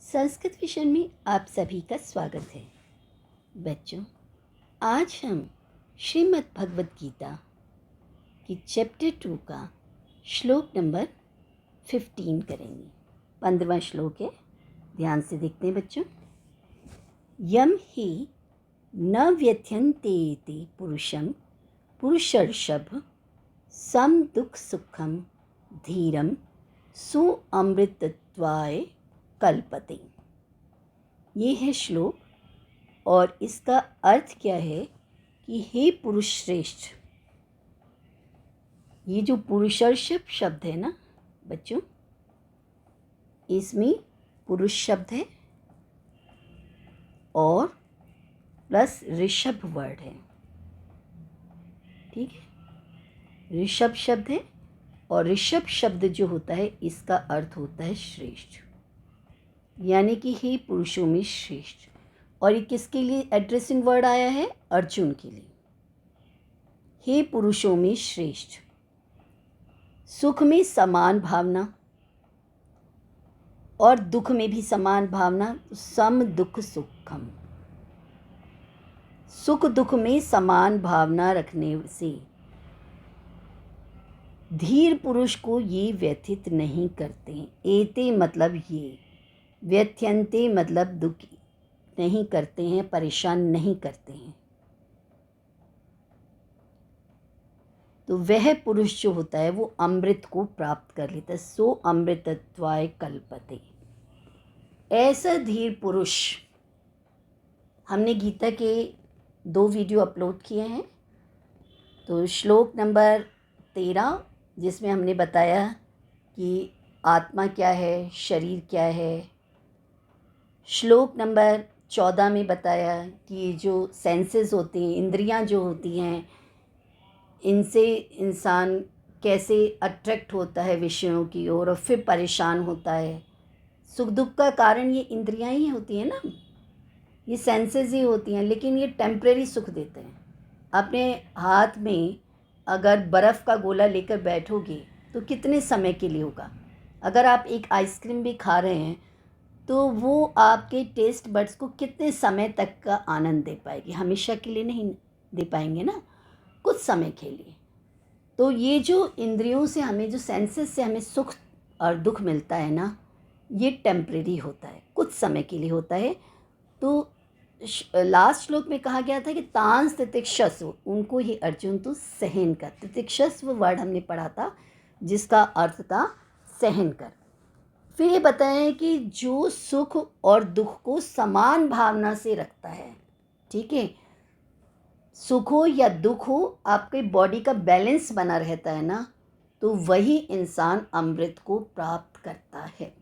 संस्कृत विषय में आप सभी का स्वागत है। बच्चों, आज हम श्रीमद् भगवद गीता की चैप्टर 2 का श्लोक नंबर 15 करेंगे। 15वां श्लोक है, ध्यान से देखते हैं बच्चों। यम ही न व्यथ्यन्ते पुरुषं पुरुषर्षभ सम दुख सुखम धीरम सुअमृतत्वाय कल्पते। ये है श्लोक और इसका अर्थ क्या है कि हे पुरुष श्रेष्ठ। ये जो पुरुषर्षभ शब्द है ना बच्चों, इसमें पुरुष शब्द है और प्लस ऋषभ वर्ड है। ठीक है, ऋषभ शब्द है और ऋषभ शब्द जो होता है इसका अर्थ होता है श्रेष्ठ, यानी कि हे पुरुषों में श्रेष्ठ। और ये किसके लिए एड्रेसिंग वर्ड आया है? अर्जुन के लिए। हे पुरुषों में श्रेष्ठ, सुख में समान भावना और दुख में भी समान भावना, सम दुख सुखम। सुख दुख में समान भावना रखने से धीर पुरुष को ये व्यथित नहीं करते। एते मतलब ये, व्यथ्यन्ते मतलब दुखी नहीं करते हैं, परेशान नहीं करते हैं। तो वह पुरुष जो होता है वो अमृत को प्राप्त कर लेता है। सो अमृतत्वाय कल्पते। ऐसा धीर पुरुष, हमने गीता के 2 वीडियो अपलोड किए हैं। तो श्लोक नंबर 13 जिसमें हमने बताया कि आत्मा क्या है, शरीर क्या है। श्लोक नंबर 14 में बताया कि जो सेंसेस होती हैं, इंद्रियां जो होती हैं, इनसे इंसान कैसे अट्रैक्ट होता है विषयों की ओर और फिर परेशान होता है। सुख दुख का कारण ये इंद्रियां ही होती हैं ना, ये सेंसेस ही होती हैं, लेकिन ये टेम्परेरी सुख देते हैं। अपने हाथ में अगर बर्फ़ का गोला लेकर बैठोगे तो कितने समय के लिए होगा। अगर आप एक आइसक्रीम भी खा रहे हैं तो वो आपके टेस्ट बड्स को कितने समय तक का आनंद दे पाएगी? हमेशा के लिए नहीं दे पाएंगे ना, कुछ समय के लिए। तो ये जो इंद्रियों से हमें, जो सेंसेस से हमें सुख और दुख मिलता है ना, ये टेम्परेरी होता है, कुछ समय के लिए होता है। तो लास्ट श्लोक में कहा गया था कि तांस तितिक्षस्व, उनको ही अर्जुन तो सहन कर। तितिक्षस्व वर्ड हमने पढ़ा था जिसका अर्थ था सहन कर। फिर ये बताएं कि जो सुख और दुख को समान भावना से रखता है, ठीक है, सुख हो या दुख हो, आपके बॉडी का बैलेंस बना रहता है ना, तो वही इंसान अमृत को प्राप्त करता है,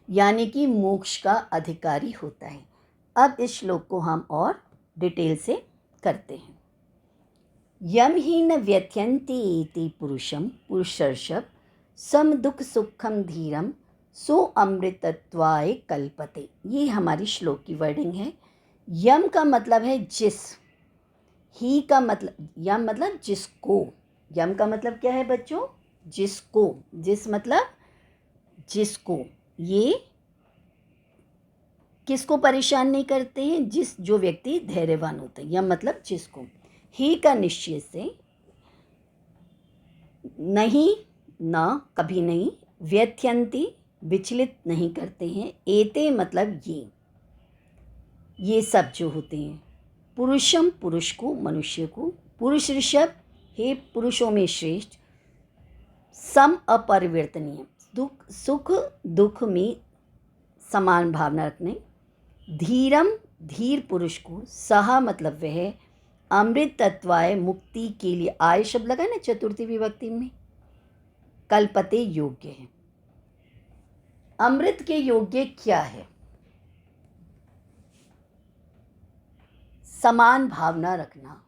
यानी कि मोक्ष का अधिकारी होता है। अब इस श्लोक को हम और डिटेल से करते हैं। यम ही न व्यथ्यन्ते इति पुरुषम पुरुषर्षभ सम दुख सुखम धीरम सो अमृतत्वाय कल्पते। ये हमारी श्लोक की वर्डिंग है। यम का मतलब है जिस, ही का मतलब, यम मतलब जिसको। यम का मतलब क्या है बच्चों? जिसको। जिस मतलब जिसको। ये किसको परेशान नहीं करते हैं? जो व्यक्ति धैर्यवान होता है। यम मतलब जिसको। ही का निश्चय से, नहीं, न, कभी नहीं, व्यथ्यन्ति विचलित नहीं करते हैं, एते मतलब ये सब जो होते हैं। पुरुषम पुरुष को, मनुष्य को, पुरुष ऋषभ, हे पुरुषों में श्रेष्ठ, सम अपरिवर्तनीय, दुख सुख दुख में समान भावना रखने, धीरम धीर पुरुष को, सहा मतलब वह, अमृत तत्वाय मुक्ति के लिए, आय शब्द लगा ना चतुर्थी विभक्ति में, कल्पते योग्य है। अमृत के योग्य क्या है? समान भावना रखना।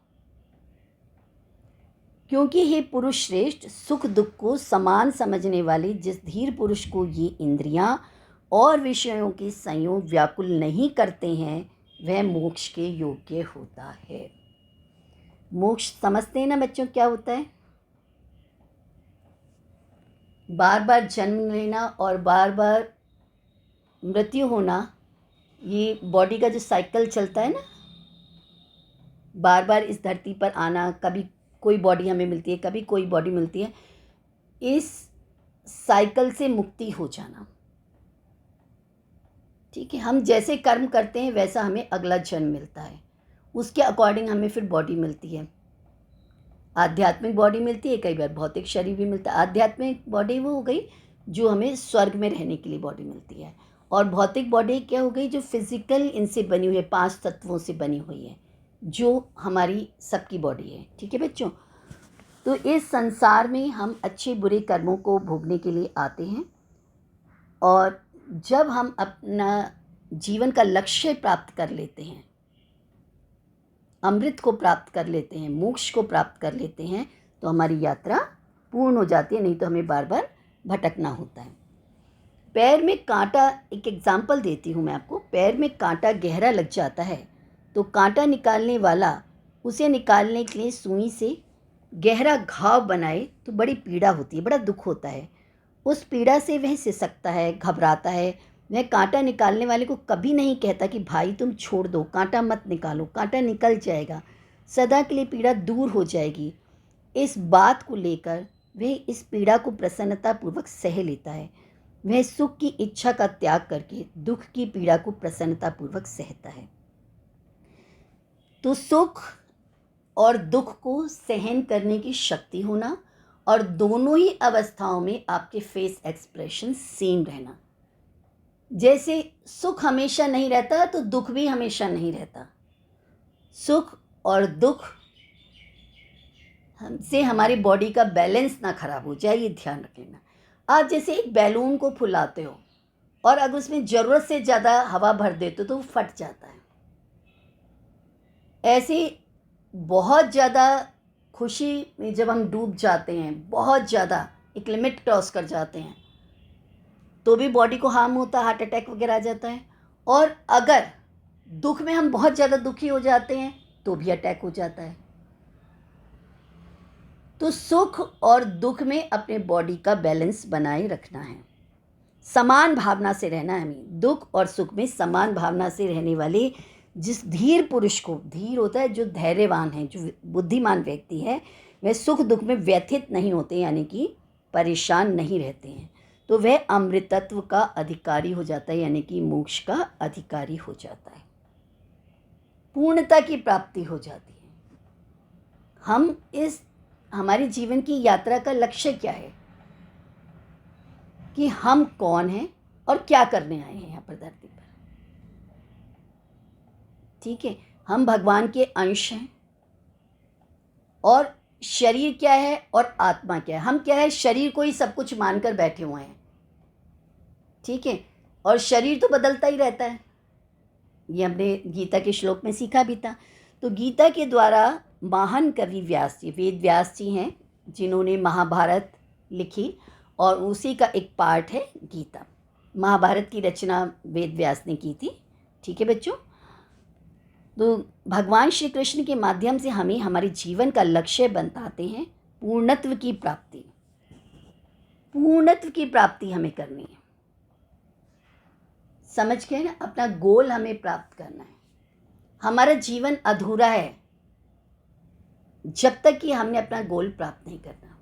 क्योंकि हे पुरुष श्रेष्ठ, सुख दुख को समान समझने वाले जिस धीर पुरुष को ये इंद्रियां और विषयों के संयोग व्याकुल नहीं करते हैं, वह मोक्ष के योग्य होता है। मोक्ष समझते हैं ना बच्चों, क्या होता है? बार बार जन्म लेना और बार बार मृत्यु होना, ये बॉडी का जो साइकिल चलता है ना, बार बार इस धरती पर आना, कभी कोई बॉडी हमें मिलती है, कभी कोई बॉडी मिलती है, इस साइकिल से मुक्ति हो जाना। ठीक है, हम जैसे कर्म करते हैं वैसा हमें अगला जन्म मिलता है, उसके अकॉर्डिंग हमें फिर बॉडी मिलती है। आध्यात्मिक बॉडी मिलती है, कई बार भौतिक शरीर भी मिलता है। आध्यात्मिक बॉडी वो हो गई जो हमें स्वर्ग में रहने के लिए बॉडी मिलती है, और भौतिक बॉडी क्या हो गई, जो फिजिकल इनसे बनी हुई है, 5 तत्वों से बनी हुई है, जो हमारी सबकी बॉडी है। ठीक है बच्चों, तो इस संसार में हम अच्छे बुरे कर्मों को भोगने के लिए आते हैं, और जब हम अपना जीवन का लक्ष्य प्राप्त कर लेते हैं, अमृत को प्राप्त कर लेते हैं, मोक्ष को प्राप्त कर लेते हैं, तो हमारी यात्रा पूर्ण हो जाती है, नहीं तो हमें बार बार भटकना होता है। पैर में कांटा, एक एग्जाम्पल देती हूँ मैं आपको। पैर में कांटा गहरा लग जाता है तो कांटा निकालने वाला उसे निकालने के लिए सुई से गहरा घाव बनाए तो बड़ी पीड़ा होती है, बड़ा दुख होता है। उस पीड़ा से वह सिसकता है, घबराता है। वह कांटा निकालने वाले को कभी नहीं कहता कि भाई तुम छोड़ दो, कांटा मत निकालो, कांटा निकल जाएगा, सदा के लिए पीड़ा दूर हो जाएगी। इस बात को लेकर वह इस पीड़ा को प्रसन्नतापूर्वक सह लेता है। वह सुख की इच्छा का त्याग करके दुख की पीड़ा को प्रसन्नतापूर्वक सहता है। तो सुख और दुख को सहन करने की शक्ति होना, और दोनों ही अवस्थाओं में आपके फेस एक्सप्रेशन सेम रहना। जैसे सुख हमेशा नहीं रहता तो दुख भी हमेशा नहीं रहता। सुख और दुख हमसे हमारी बॉडी का बैलेंस ना खराब हो जाए, ये ध्यान रख लेना। आप जैसे एक बैलून को फुलाते हो और अगर उसमें ज़रूरत से ज़्यादा हवा भर देते हो तो वो फट जाता है। ऐसे बहुत ज़्यादा खुशी में जब हम डूब जाते हैं, बहुत ज़्यादा एक लिमिट क्रॉस कर जाते हैं, तो भी बॉडी को हार्म होता है, हार्ट अटैक वगैरह आ जाता है। और अगर दुख में हम बहुत ज़्यादा दुखी हो जाते हैं तो भी अटैक हो जाता है। तो सुख और दुख में अपने बॉडी का बैलेंस बनाए रखना है, समान भावना से रहना है हमें। दुख और सुख में समान भावना से रहने वाले जिस धीर पुरुष को, धीर होता है जो धैर्यवान है, जो बुद्धिमान व्यक्ति है, वह सुख दुख में व्यथित नहीं होते, यानी कि परेशान नहीं रहते हैं। तो वह अमृतत्व का अधिकारी हो जाता है, यानी कि मोक्ष का अधिकारी हो जाता है, पूर्णता की प्राप्ति हो जाती है। हम इस हमारे जीवन की यात्रा का लक्ष्य क्या है, कि हम कौन हैं और क्या करने आए हैं यहाँ पर धरती पर। ठीक है, हम भगवान के अंश हैं, और शरीर क्या है और आत्मा क्या है। हम क्या है, शरीर को ही सब कुछ मानकर बैठे हुए हैं। ठीक है, और शरीर तो बदलता ही रहता है, ये हमने गीता के श्लोक में सीखा भी था। तो गीता के द्वारा महान कवि व्यास जी, वेद व्यास जी हैं, जिन्होंने महाभारत लिखी, और उसी का एक पार्ट है गीता। महाभारत की रचना वेद व्यास ने की थी। ठीक है बच्चों, तो भगवान श्री कृष्ण के माध्यम से हमें हमारे जीवन का लक्ष्य बताते हैं पूर्णत्व की प्राप्ति। पूर्णत्व की प्राप्ति हमें करनी है, समझ गए ना। अपना गोल हमें प्राप्त करना है। हमारा जीवन अधूरा है जब तक कि हमने अपना गोल प्राप्त नहीं करना।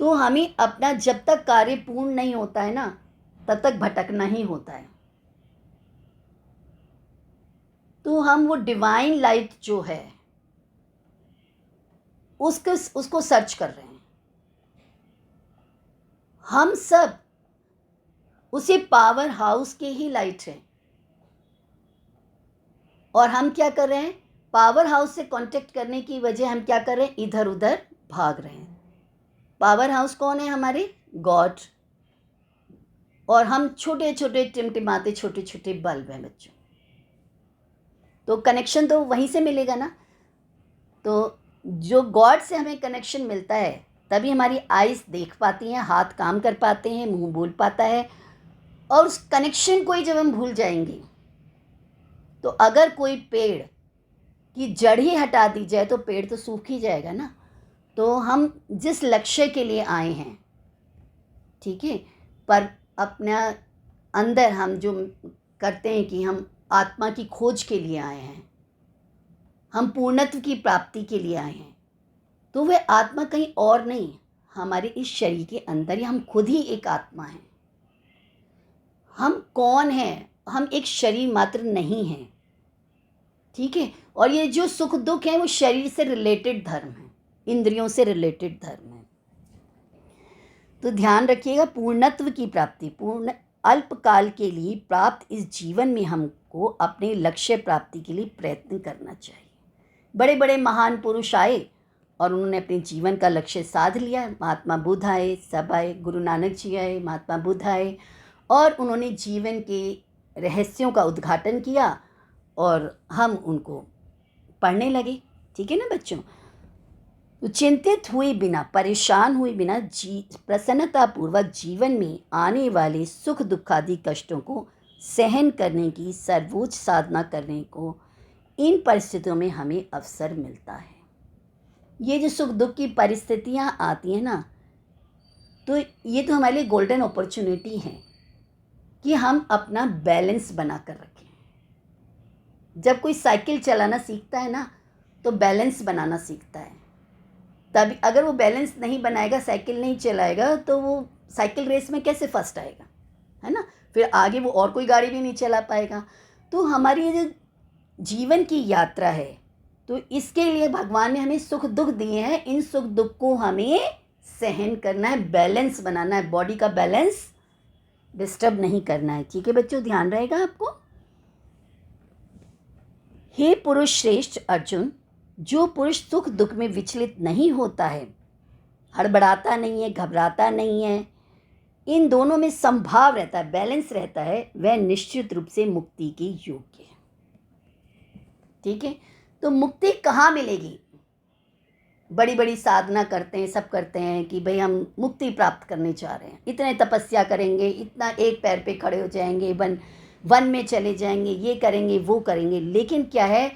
तो हमें अपना, जब तक कार्य पूर्ण नहीं होता है ना, तब तक भटकना ही होता है। तो हम वो डिवाइन लाइट जो है उसको सर्च कर रहे हैं। हम सब उसी पावर हाउस के ही लाइट हैं, और हम क्या कर रहे हैं, पावर हाउस से कांटेक्ट करने की वजह हम क्या कर रहे हैं, इधर उधर भाग रहे हैं। पावर हाउस कौन है, हमारे गॉड, और हम छोटे छोटे टिमटिमाते छोटे छोटे बल्ब हैं बच्चों। तो कनेक्शन तो वहीं से मिलेगा ना। तो जो गॉड से हमें कनेक्शन मिलता है तभी हमारी आइज़ देख पाती हैं, हाथ काम कर पाते हैं, मुंह बोल पाता है। और उस कनेक्शन को ही जब हम भूल जाएंगे, तो अगर कोई पेड़ की जड़ ही हटा दी जाए तो पेड़ तो सूख ही जाएगा ना। तो हम जिस लक्ष्य के लिए आए हैं, ठीक है, पर अपना अंदर हम जो करते हैं कि हम आत्मा की खोज के लिए आए हैं, हम पूर्णत्व की प्राप्ति के लिए आए हैं, तो वह आत्मा कहीं और नहीं, हमारे इस शरीर के अंदर ही हम खुद ही एक आत्मा हैं। हम कौन हैं? हम एक शरीर मात्र नहीं हैं, ठीक है। और ये जो सुख दुख है वो शरीर से रिलेटेड धर्म है, इंद्रियों से रिलेटेड धर्म है। तो ध्यान रखिएगा, पूर्णत्व की प्राप्ति, पूर्ण अल्पकाल के लिए प्राप्त इस जीवन में हमको अपने लक्ष्य प्राप्ति के लिए प्रयत्न करना चाहिए। बड़े बड़े महान पुरुष आए और उन्होंने अपने जीवन का लक्ष्य साध लिया। महात्मा बुद्ध आए, सब आए, गुरु नानक जी आए, महात्मा बुद्ध आए, और उन्होंने जीवन के रहस्यों का उद्घाटन किया और हम उनको पढ़ने लगे, ठीक है ना बच्चों। तो चिंतित हुए बिना, परेशान हुए बिना प्रसन्नतापूर्वक जीवन में आने वाले सुख दुखादि कष्टों को सहन करने की सर्वोच्च साधना करने को इन परिस्थितियों में हमें अवसर मिलता है। ये जो सुख दुख की परिस्थितियाँ आती हैं ना, तो ये तो हमारे लिए गोल्डन अपॉर्चुनिटी है कि हम अपना बैलेंस बना कर रखें। जब कोई साइकिल चलाना सीखता है ना, तो बैलेंस बनाना सीखता है। तभी अगर वो बैलेंस नहीं बनाएगा, साइकिल नहीं चलाएगा, तो वो साइकिल रेस में कैसे फर्स्ट आएगा, है ना। फिर आगे वो और कोई गाड़ी भी नहीं चला पाएगा। तो हमारी ये जो जीवन की यात्रा है, तो इसके लिए भगवान ने हमें सुख दुख दिए हैं। इन सुख दुख को हमें सहन करना है, बैलेंस बनाना है, बॉडी का बैलेंस डिस्टर्ब नहीं करना है, ठीक है बच्चों, ध्यान रहेगा आपको। हे पुरुष श्रेष्ठ अर्जुन, जो पुरुष सुख दुख में विचलित नहीं होता है, हड़बड़ाता नहीं है, घबराता नहीं है, इन दोनों में समभाव रहता है, बैलेंस रहता है, वह निश्चित रूप से मुक्ति के योग्य है, ठीक है। तो मुक्ति कहाँ मिलेगी? बड़ी बड़ी साधना करते हैं, सब करते हैं कि भाई हम मुक्ति प्राप्त करने जा रहे हैं, इतने तपस्या करेंगे, इतना एक पैर पे खड़े हो जाएंगे, वन में चले जाएंगे, ये करेंगे वो करेंगे। लेकिन क्या है,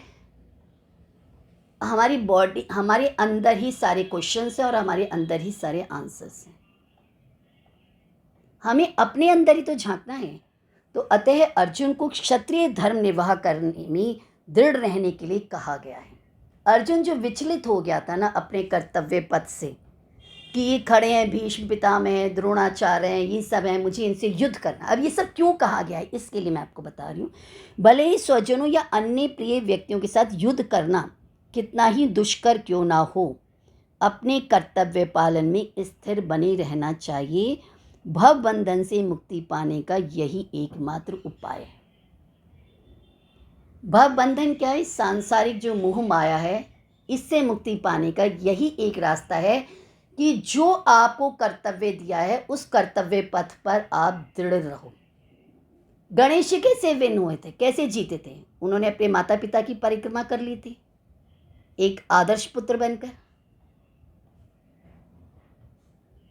हमारी बॉडी, हमारे अंदर ही सारे क्वेश्चंस हैं और हमारे अंदर ही सारे आंसर्स हैं। हमें अपने अंदर ही तो झांकना है। तो अतः अर्जुन को क्षत्रिय धर्म निर्वाह करने में दृढ़ रहने के लिए कहा गया है। अर्जुन जो विचलित हो गया था ना अपने कर्तव्य पथ से, कि ये खड़े हैं भीष्म पितामह हैं, द्रोणाचार्य हैं, ये सब हैं, मुझे इनसे युद्ध करना। अब ये सब क्यों कहा गया है, इसके लिए मैं आपको बता रही हूँ। भले ही स्वजनों या अन्य प्रिय व्यक्तियों के साथ युद्ध करना कितना ही दुष्कर क्यों ना हो, अपने कर्तव्य पालन में स्थिर बने रहना चाहिए। भव बंधन से मुक्ति पाने का यही एकमात्र उपाय है। भव बंधन क्या है? सांसारिक जो मोह माया है, इससे मुक्ति पाने का यही एक रास्ता है कि जो आपको कर्तव्य दिया है उस कर्तव्य पथ पर आप दृढ़ रहो। गणेश जी कैसे विन हुए थे, कैसे जीते थे? उन्होंने अपने माता पिता की परिक्रमा कर ली थी, एक आदर्श पुत्र बनकर।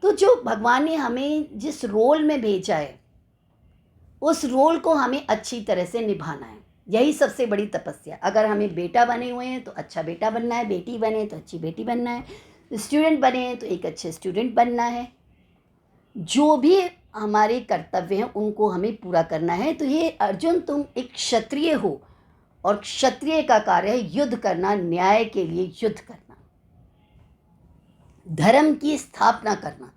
तो जो भगवान ने हमें जिस रोल में भेजा है, उस रोल को हमें अच्छी तरह से निभाना है। यही सबसे बड़ी तपस्या। अगर हमें बेटा बने हुए हैं तो अच्छा बेटा बनना है, बेटी बने तो अच्छी बेटी बनना है, स्टूडेंट बने हैं तो एक अच्छे स्टूडेंट बनना है। जो भी हमारे कर्तव्य हैं उनको हमें पूरा करना है। तो ये अर्जुन, तुम एक क्षत्रिय हो और क्षत्रिय का कार्य है युद्ध करना, न्याय के लिए युद्ध करना, धर्म की स्थापना करना।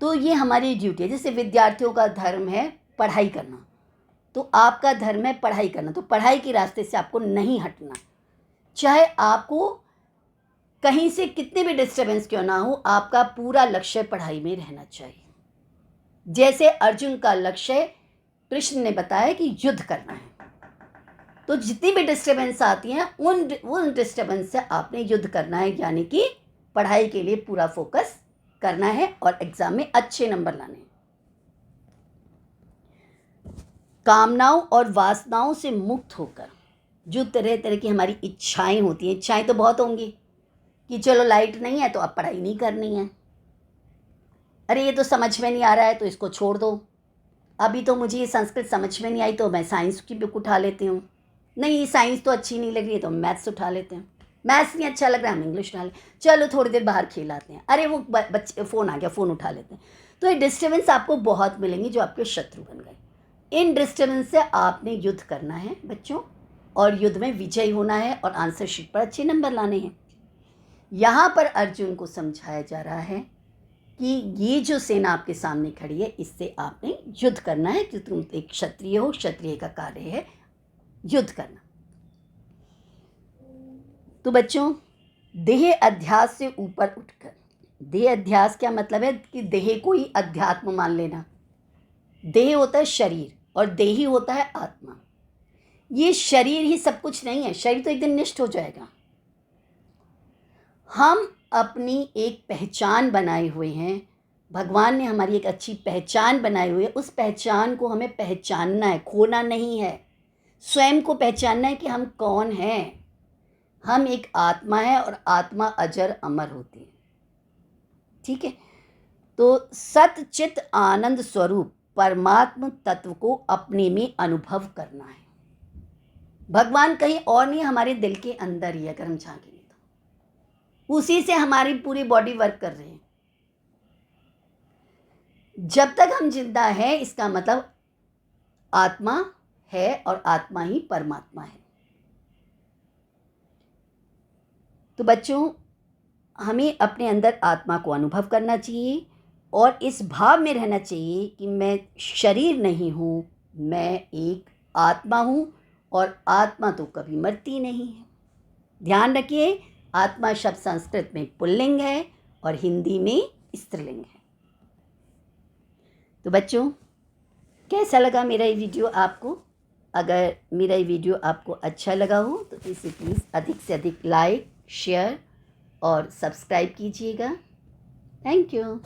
तो ये हमारी ड्यूटी है। जैसे विद्यार्थियों का धर्म है पढ़ाई करना, तो आपका धर्म है पढ़ाई करना। तो पढ़ाई के रास्ते से आपको नहीं हटना, चाहे आपको कहीं से कितने भी डिस्टर्बेंस क्यों ना हो, आपका पूरा लक्ष्य पढ़ाई में रहना चाहिए। जैसे अर्जुन का लक्ष्य कृष्ण ने बताया कि युद्ध करना है, तो जितनी भी डिस्टर्बेंस आती हैं उन डिस्टर्बेंस से आपने युद्ध करना है, यानी कि पढ़ाई के लिए पूरा फोकस करना है और एग्जाम में अच्छे नंबर लाने हैं। कामनाओं और वासनाओं से मुक्त होकर जो तरह तरह की हमारी इच्छाएं होती हैं, इच्छाएं तो बहुत होंगी कि चलो लाइट नहीं है तो अब पढ़ाई नहीं करनी है, अरे ये तो समझ में नहीं आ रहा है तो इसको छोड़ दो, अभी तो मुझे ये संस्कृत समझ में नहीं आई तो मैं साइंस की बुक उठा लेती हूँ, नहीं ये साइंस तो अच्छी नहीं लग रही है तो मैथ्स उठा लेते हैं, मैथ्स नहीं अच्छा लग रहा है हम इंग्लिश उठा लें, चलो थोड़ी देर बाहर खेलाते हैं, अरे वो बच्चे फ़ोन आ गया फ़ोन उठा लेते हैं। तो ये डिस्टर्बेंस आपको बहुत मिलेंगी जो आपके शत्रु बन गए। इन डिस्टर्बेंस से आपने युद्ध करना है बच्चों, और युद्ध में विजयी होना है और आंसर शीट पर अच्छे नंबर लाने हैं। यहाँ पर अर्जुन को समझाया जा रहा है कि ये जो सेना आपके सामने खड़ी है, इससे आपने युद्ध करना है, कि तुम एक क्षत्रिय हो, क्षत्रिय का कार्य है युद्ध करना। तो बच्चों, देह अध्यास से ऊपर उठकर, देह अध्यास क्या मतलब है कि देह को ही अध्यात्म मान लेना। देह होता है शरीर और देही होता है आत्मा। ये शरीर ही सब कुछ नहीं है, शरीर तो एक दिन नष्ट हो जाएगा। हम अपनी एक पहचान बनाए हुए हैं, भगवान ने हमारी एक अच्छी पहचान बनाई हुई है। उस पहचान को हमें पहचानना है, खोना नहीं है। स्वयं को पहचानना है कि हम कौन हैं। हम एक आत्मा है और आत्मा अजर अमर होती है। ठीक है, तो सत चित आनंद स्वरूप परमात्म तत्व को अपने में अनुभव करना है। भगवान कहीं और नहीं, हमारे दिल के अंदर ही, अगर हम झांकेंगे तो उसी से हमारी पूरी बॉडी वर्क कर रही है। जब तक हम जिंदा है, इसका मतलब आत्मा है और आत्मा ही परमात्मा है। तो बच्चों, हमें अपने अंदर आत्मा को अनुभव करना चाहिए और इस भाव में रहना चाहिए कि मैं शरीर नहीं हूँ, मैं एक आत्मा हूँ और आत्मा तो कभी मरती नहीं है। ध्यान रखिए, आत्मा शब्द संस्कृत में पुल्लिंग है और हिंदी में स्त्रीलिंग है। तो बच्चों, कैसा लगा मेरा ये वीडियो आपको? अगर मेरा ये वीडियो आपको अच्छा लगा हो तो इसे प्लीज़ अधिक से अधिक लाइक, शेयर और सब्सक्राइब कीजिएगा। Thank you.